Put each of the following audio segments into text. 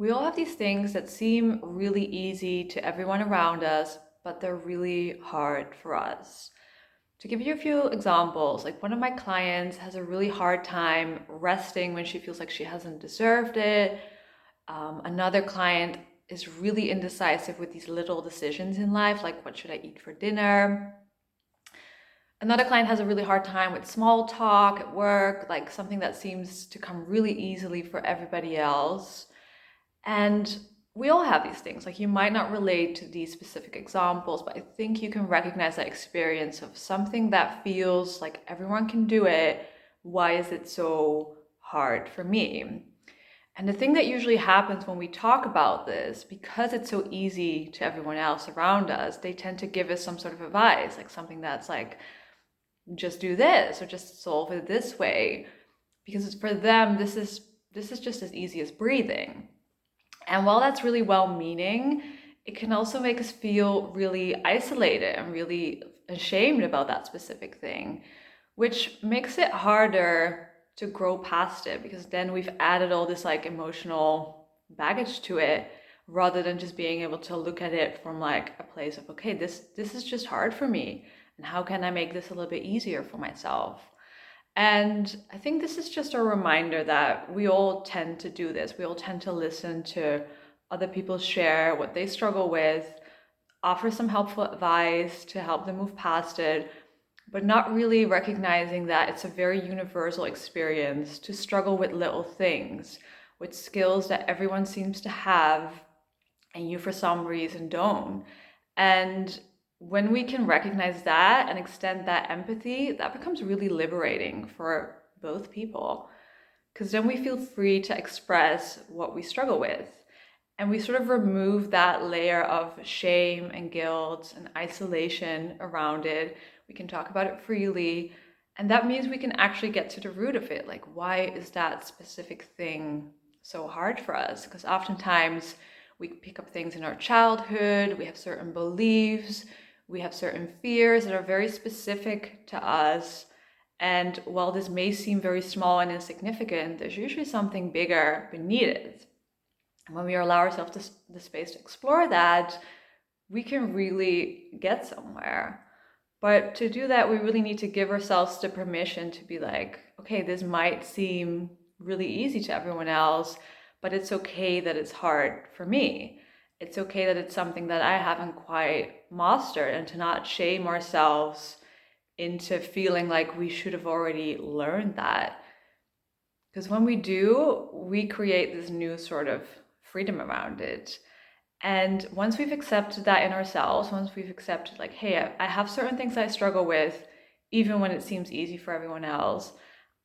We all have these things that seem really easy to everyone around us, but they're really hard for us. To give you a few examples, like one of my clients has a really hard time resting when she feels like she hasn't deserved it. Another client is really indecisive with these little decisions in life, like what should I eat for dinner? Another client has a really hard time with small talk at work, like something that seems to come really easily for everybody else. And we all have these things. Like you might not relate to these specific examples, but I think you can recognize that experience of something that feels like everyone can do it. Why is it so hard for me? And the thing that usually happens when we talk about this, because it's so easy to everyone else around us, they tend to give us some sort of advice, like something that's like, just do this or just solve it this way. Because for them, this is just as easy as breathing. And while that's really well-meaning, it can also make us feel really isolated and really ashamed about that specific thing, which makes it harder to grow past it because then we've added all this like emotional baggage to it rather than just being able to look at it from like a place of, okay, this is just hard for me, and how can I make this a little bit easier for myself? And I think this is just a reminder that we all tend to do this. We all tend to listen to other people share what they struggle with, offer some helpful advice to help them move past it, but not really recognizing that it's a very universal experience to struggle with little things, with skills that everyone seems to have and you for some reason don't. And when we can recognize that and extend that empathy, that becomes really liberating for both people. Because then we feel free to express what we struggle with. And we sort of remove that layer of shame and guilt and isolation around it. We can talk about it freely. And that means we can actually get to the root of it. Like, why is that specific thing so hard for us? Because oftentimes we pick up things in our childhood, we have certain beliefs, we have certain fears that are very specific to us. And while this may seem very small and insignificant, there's usually something bigger beneath it. And when we allow ourselves the space to explore that, we can really get somewhere. But to do that, we really need to give ourselves the permission to be like, okay, this might seem really easy to everyone else, but it's okay that it's hard for me. It's okay that it's something that I haven't quite mastered, and to not shame ourselves into feeling like we should have already learned that. Because when we do, we create this new sort of freedom around it. And once we've accepted that in ourselves, once we've accepted, like, hey, I have certain things I struggle with, even when it seems easy for everyone else,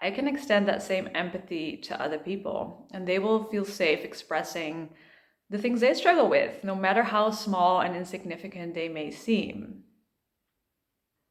I can extend that same empathy to other people, and they will feel safe expressing the things they struggle with, no matter how small and insignificant they may seem.